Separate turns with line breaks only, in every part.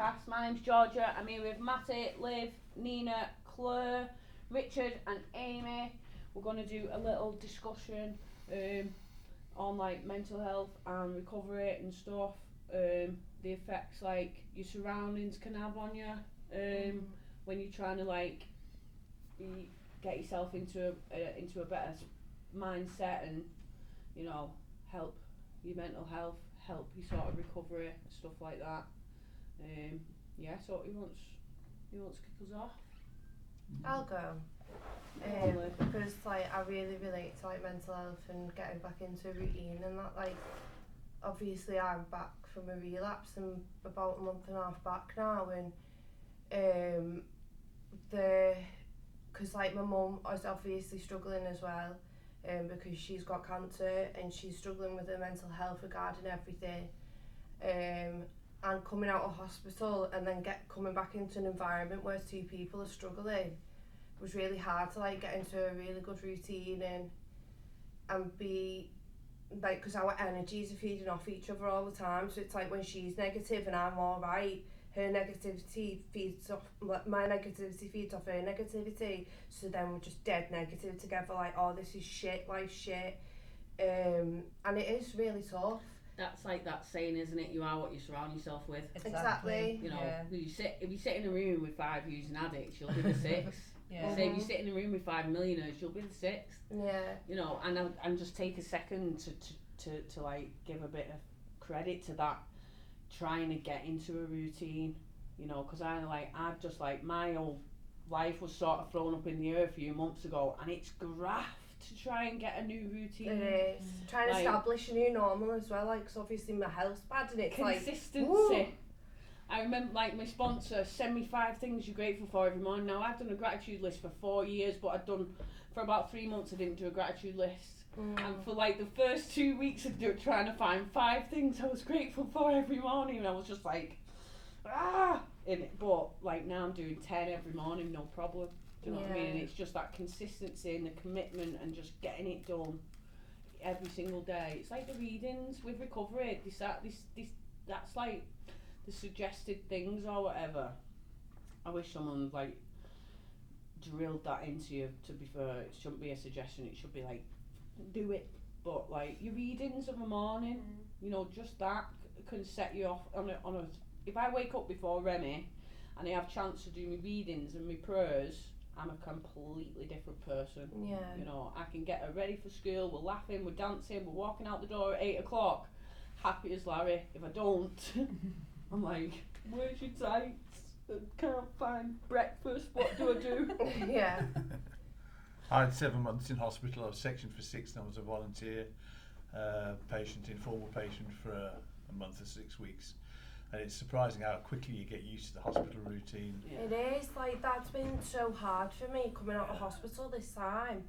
Podcast. My name's Georgia. I'm here with Matty, Liv, Nina, Claire, Richard and Amy. We're going to do a little discussion on like mental health and recovery and stuff. The effects like your surroundings can have on you when you're trying to like get yourself into a better mindset and, you know, help your mental health, help your sort of recovery, stuff like that. So who wants to kick us off?
I'll go. Because like I really relate to like mental health and getting back into a routine and that. Like obviously I'm back from a relapse and about a month and a half back now, and because like my mum is obviously struggling as well, because she's got cancer and she's struggling with her mental health regarding everything, and coming out of hospital and then coming back into an environment where two people are struggling was really hard to like get into a really good routine and be like, because our energies are feeding off each other all the time, so it's like when she's negative and I'm alright, her negativity feeds off my negativity, feeds off her negativity, so then we're just dead negative together, like, oh, this is shit, life's shit, and it is really tough.
That's like that saying, isn't it? You are what you surround yourself with.
Exactly.
You know, if you sit in a room with 5 using addicts, you'll be the 6th.
Yeah.
Say if you sit in a room with 5 millionaires, you'll be the 6th.
Yeah.
You know, and just take a second to like give a bit of credit to that, trying to get into a routine. You know, because I've just like, my whole life was sort of thrown up in the air a few months ago, and it's graft to try and get a new routine.
It is. Trying to establish a new normal as well, like, because obviously my health's bad and it's
consistency.
Like,
I remember like my sponsor send me 5 things you're grateful for every morning. Now I've done a gratitude list for 4 years, but I've done for about 3 months I didn't do a gratitude list. And for like the first 2 weeks of trying to find 5 things I was grateful for every morning, and I was just like, in it. But like now I'm doing 10 every morning, no problem. Do you know what I mean? And it's just that consistency and the commitment and just getting it done every single day. It's like the readings with recovery. That's like the suggested things or whatever. I wish someone like drilled that into you. To be fair, it shouldn't be a suggestion. It should be like, do it. But like your readings of a morning, you know, just that can set you off on a. If I wake up before Remy and I have a chance to do my readings and my prayers, I'm a completely different person.
Yeah.
You know, I can get her ready for school, we're laughing, we're dancing, we're walking out the door at 8 o'clock, happy as Larry. If I don't, I'm like, where's your tights? I can't find breakfast, what do I do?
Yeah.
I had 7 months in hospital. I was sectioned for 6 and I was a volunteer informal patient for a month or 6 weeks. And it's surprising how quickly you get used to the hospital routine.
Yeah. It is, like, that's been so hard for me coming out of hospital this time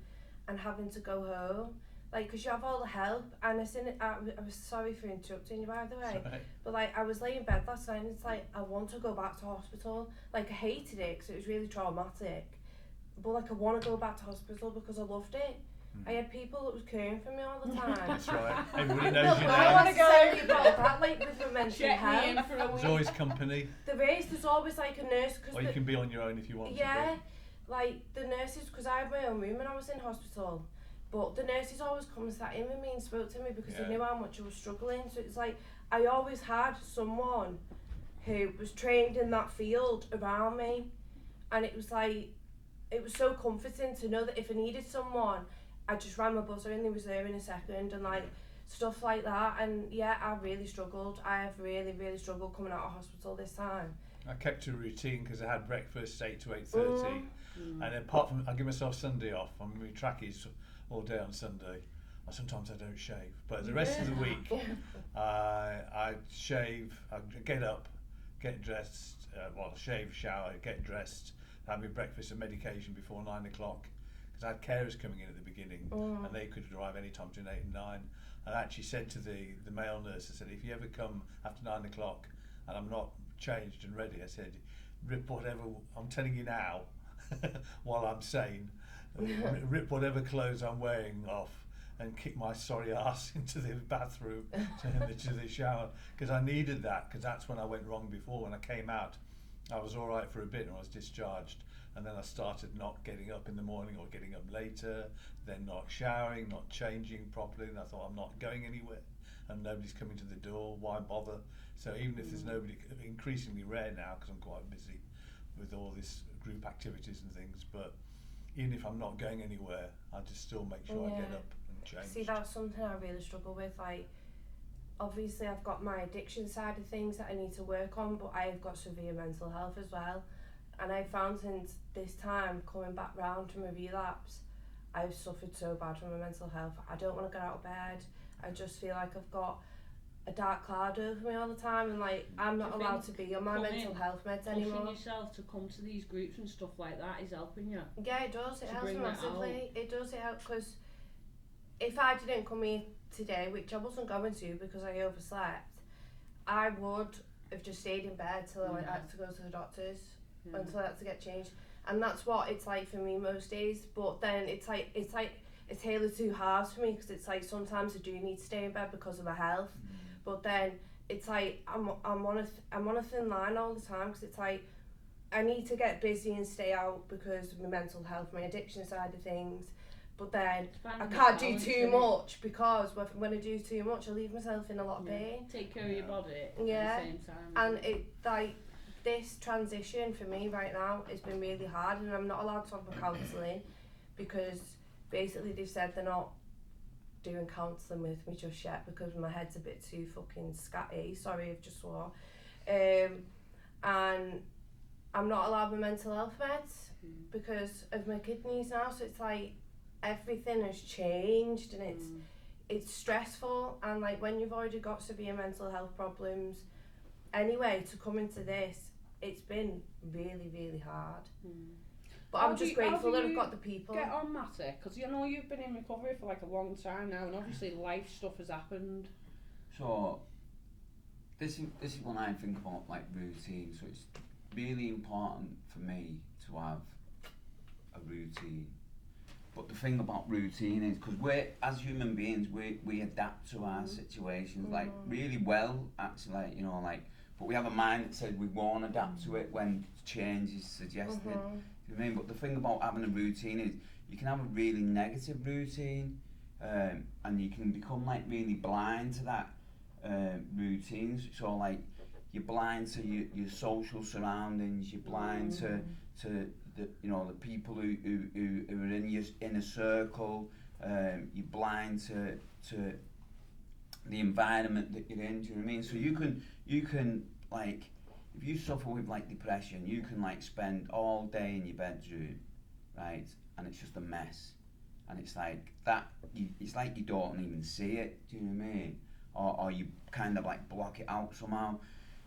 and having to go home. Like, because you have all the help, and I was sorry for interrupting you, by the way.
Right.
But like, I was laying in bed last night and it's like, I want to go back to hospital. Like, I hated it because it was really traumatic. But like, I want to go back to hospital because I loved it. I had people that was caring for me all the time.
That's right. Everybody knows you
I
now.
want to go about that, like, with the mental
Check me in
health.
for a week.
There's always company.
There's always like a nurse.
Or you can be on your own if you want to
Yeah, like the nurses, because I had my own room when I was in hospital, but the nurses always come and sat in with me and spoke to me because they knew how much I was struggling. So it's like, I always had someone who was trained in that field around me, and it was like, it was so comforting to know that if I needed someone, I just rang my buzzer and they was there in a second, and like stuff like that. And yeah, I really struggled. I have really, really struggled coming out of hospital this time.
I kept a routine because I had breakfast 8 to 8:30, and then apart from, I give myself Sunday off. I'm wearing trackies all day on Sunday. Sometimes I don't shave, but the rest of the week I shave. I get up, get dressed. Shave, shower, get dressed, have my breakfast and medication before 9 o'clock. Because I had carers coming in at the beginning, and they could arrive any time between 8 and 9. And I actually said to the male nurse, I said, if you ever come after 9 o'clock and I'm not changed and ready, I said, rip whatever, I'm telling you now, while I'm sane, rip whatever clothes I'm wearing off and kick my sorry ass into the bathroom to the shower, because I needed that, because that's when I went wrong before. When I came out, I was all right for a bit and I was discharged, and then I started not getting up in the morning or getting up later, then not showering, not changing properly, and I thought, I'm not going anywhere and nobody's coming to the door, why bother? So even if there's nobody, increasingly rare now because I'm quite busy with all this group activities and things, but even if I'm not going anywhere, I just still make sure I get up and change.
See, that's something I really struggle with. Like, obviously I've got my addiction side of things that I need to work on, but I've got severe mental health as well. And I found since this time, coming back round from a relapse, I've suffered so bad from my mental health. I don't want to get out of bed. I just feel like I've got a dark cloud over me all the time, and like I'm not allowed to be on my mental health meds anymore.
Pushing yourself to come to these groups and stuff like that is helping you.
Yeah, it does. It helps me massively. It does. It helps, because if I didn't come here today, which I wasn't going to because I overslept, I would have just stayed in bed till I had to go to the doctors until I had to get changed. And that's what it's like for me most days. But then it's like a tale of two halves for me, because it's like sometimes I do need to stay in bed because of my health, but then it's like I'm on a thin line all the time, because it's like I need to get busy and stay out because of my mental health, my addiction side of things, but then I can't do too much, because when I do too much I leave myself in a lot of pain.
Take care of your body at the same time.
And it like this transition for me right now has been really hard, and I'm not allowed to have my counselling because basically they've said they're not doing counselling with me just yet because my head's a bit too fucking scatty, sorry I've just swore, and I'm not allowed my mental health meds because of my kidneys now, so it's like everything has changed, and it's stressful, and like when you've already got severe mental health problems anyway, to come into this, it's been really, really hard. But I'm just grateful that I've got the people.
Get on, Matty, because you know you've been in recovery for like a long time now, and obviously life stuff has happened.
So this is when I think about like routine. So it's really important for me to have a routine. But the thing about routine is, because we're, as human beings, we adapt to our situations like really well, actually, like, you know, like, but we have a mind that says we won't adapt to it when change is suggested. You know what I mean? But the thing about having a routine is you can have a really negative routine, and you can become like really blind to that routine. So like you're blind to your social surroundings, you're blind to the, you know, the people who are in your inner circle, you're blind to the environment that you're in. Do you know what I mean? So you can like, if you suffer with like depression, you can like spend all day in your bedroom, right, and it's just a mess, and it's like that. It's like you don't even see it. Do you know what I mean? Or you kind of like block it out somehow.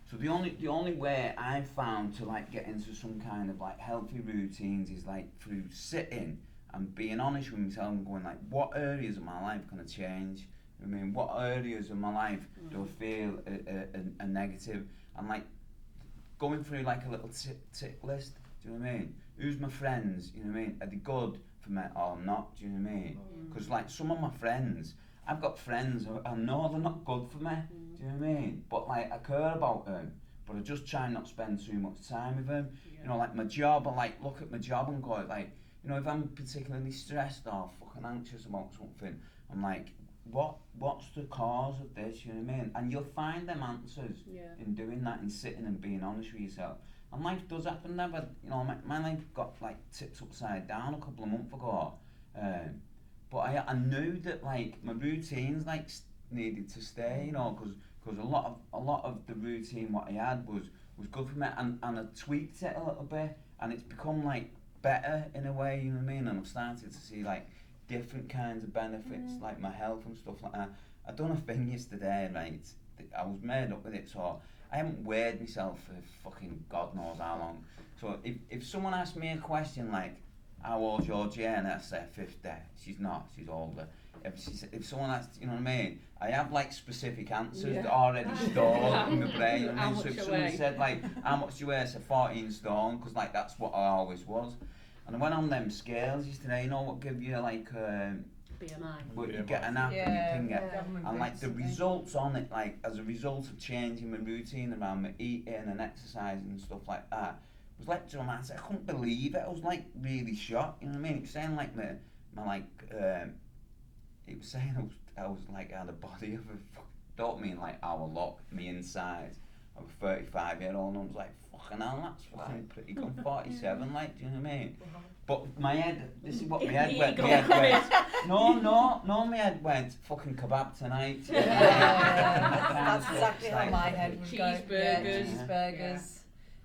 So the only way I've found to like get into some kind of like healthy routines is like through sitting and being honest with myself and going like, what areas of my life are going to change? I mean, what areas of my life do I feel a negative? And like going through like a little tick list. Do you know what I mean? Who's my friends? You know what I mean? Are they good for me or not? Do you know what I mean? Because like some of my friends, I've got friends who I know they're not good for me. Do you know what I mean? But like I care about them, but I just try not to spend too much time with them. You know, like my job, I like look at my job and go like, you know, if I'm particularly stressed or fucking anxious about something, I'm like, what's the cause of this? You know what I mean? And you'll find them answers in doing that, and sitting and being honest with yourself. And life does happen. Never, you know, my life got like tipped upside down a couple of months ago. But I knew that like my routines like needed to stay, you know, because a lot of the routine what I had was good for me, and I tweaked it a little bit, and it's become like better in a way, you know what I mean? And I've started to see like different kinds of benefits, like my health and stuff like that. I done a thing yesterday, right? I was made up with it, so I haven't weighed myself for fucking God knows how long. So if someone asks me a question like, how old's your Jane? I say 50. She's not, she's older. If someone asks, you know what I mean? I have like specific answers that are already stored in my brain. You know what I mean? So if someone said like, how much do you weigh? I said 14 stone, because like that's what I always was. And I went on them scales yesterday, you know what give you like
BMI.
But you get an app and you can get, and like the results on it, like as a result of changing my routine around my eating and exercising and stuff like that, was like dramatic. I couldn't believe it. I was like really shocked. You know what I mean? It was saying like my it was saying I was like I had a body of a, don't mean like our lot, me inside of a 35-year-old, and I was like, fucking hell, that's fucking pretty good. 47, like, do you know what I mean? But my head, this is what my head went. My head went. No, my head went. Fucking kebab tonight.
That's exactly how my head would go.
Cheeseburgers.
Cheeseburgers,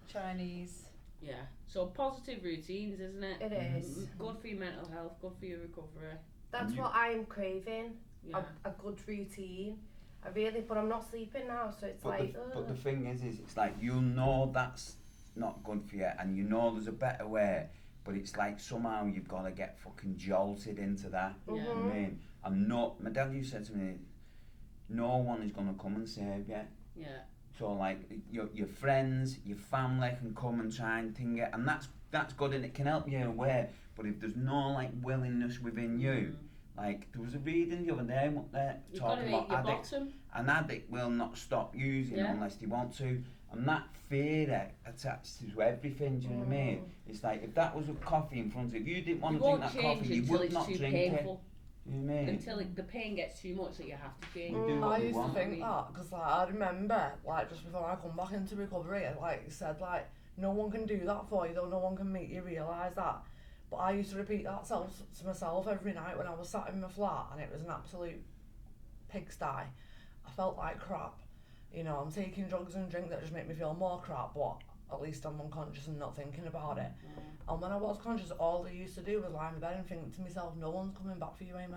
Chinese.
Yeah. So positive routines, isn't it?
It is.
Good for your mental health. Good for your recovery.
That's what I'm craving.
Yeah.
A good routine. But I'm not sleeping now, so it's
But the thing is it's like you know that's not good for you, and you know there's a better way, but it's like somehow you've got to get fucking jolted into that.
Yeah.
You know what I mean? And my dad used to say to me, no one is going to come and save you.
Yeah.
So like your friends, your family can come and try and thing it, and that's good, and it can help you away. But if there's no like willingness within you, like there was a reading the other day, what they're talking about addicts. An addict will not stop using unless they want to, and that fear attached to everything. Do you know what I mean? It's like if that was a coffee in front of you, if you didn't want to drink that coffee, you would not drink it. You know what I mean?
Until the pain gets too much that you have to change.
I used to think that because like I remember like just before I come back into recovery, like you said, like no one can do that for you, though no one can make you realise that. But I used to repeat that to myself every night when I was sat in my flat, and it was an absolute pigsty. I felt like crap. You know, I'm taking drugs and drink that just make me feel more crap, but at least I'm unconscious and not thinking about it. And when I was conscious, all I used to do was lie in bed and think to myself, no one's coming back for you, Amy.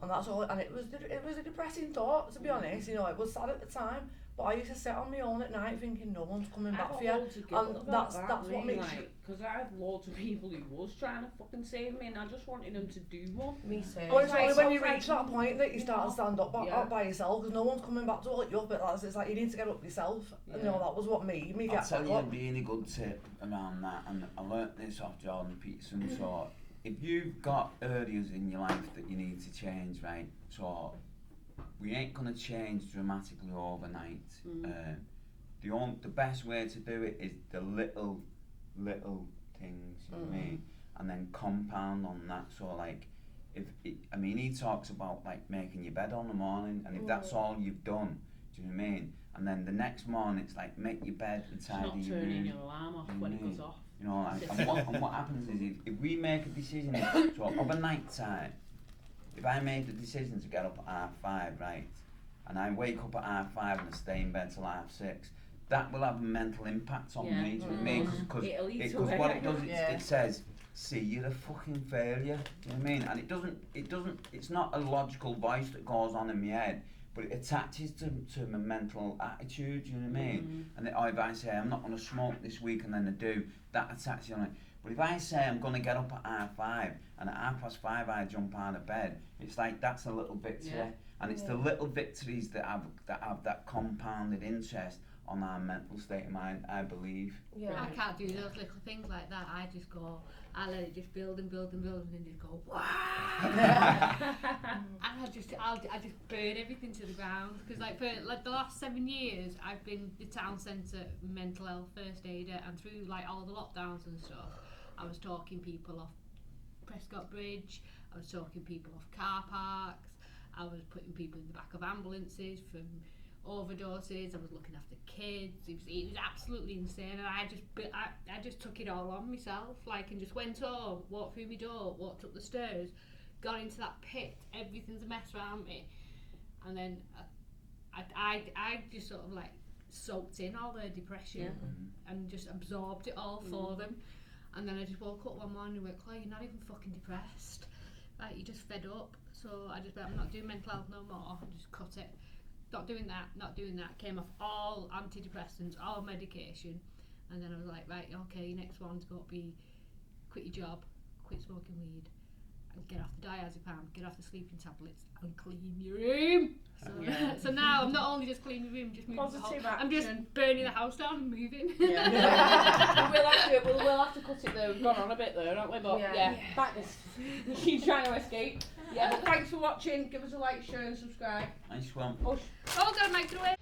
And that's all. And it was a depressing thought, to be honest. You know, it was sad at the time, but I used to sit on my own at night thinking no one's coming back for you. And that's what makes you.
Because I had loads of people who was trying to fucking save me, and I just wanted them to do one.
Me too.
Well, it's only when you reach that point that you start to stand up by yourself, because no one's coming back to hold you up. But it's like you need to get up yourself. And, you know, that was what made me get
I'll tell
back
you
up.
a really good tip around that, and I learnt this off Jordan Peterson. So if you've got areas in your life that you need to change, right? So we ain't gonna change dramatically overnight. The best way to do it is the little things, you know what I mean, and then compound on that. So like, he talks about like making your bed on the morning, and if that's all you've done, do you know what I mean? And then the next morning it's like make your bed and tidy your room.
Turning your alarm off when it goes off.
You know, and what happens is if we make a decision, so of a night time, if I made the decision to get up at 5:30, right, and I wake up at 5:30 and I stay in bed till 6:30, that will have a mental impact on me. Do you know what I mean? Because what it does, it says, see, you're a fucking failure. Do you know what I mean? And it's not a logical voice that goes on in my head, but it attaches to my mental attitude, you know what I mean? And if I say, I'm not going to smoke this week, and then I do, that attaches on it. But if I say I'm going to get up at 5:30, and at 5:30 I jump out of bed, it's like that's a little victory. Yeah. And it's the little victories that have that compounded interest on our mental state of mind, I believe.
Yeah. I can't do those little things like that. I let it just build and build and build, and then just go, wow. And I just burn everything to the ground. Because like for like the last 7 years, I've been the town centre mental health first aider, and through like all the lockdowns and stuff, I was talking people off Prescott Bridge, I was talking people off car parks, I was putting people in the back of ambulances from overdoses, I was looking after kids. It was absolutely insane, and I just took it all on myself, like, and just went home, walked through my door, walked up the stairs, got into that pit, everything's a mess around me, and then I just sort of like soaked in all their depression and just absorbed it all for them. And then I just woke up one morning and went, Chloe, you're not even fucking depressed, like, you're just fed up. So I just went, I'm not doing mental health no more, I just cut it. Not doing that, came off all antidepressants, all medication, and then I was like, right, okay, your next one's got to be quit your job, quit smoking weed, and get off the diazepam, get off the sleeping tablets, and clean your room. So, so now I'm not only just cleaning the room, just moving the whole. I'm just burning the house down and moving.
Yeah. we'll have to cut it there. We've gone on a bit there, haven't we? But back this. She's trying to escape. Yeah, but thanks for watching. Give us a like, share, and subscribe.
Nice one.
Push.
Oh, got a microwave.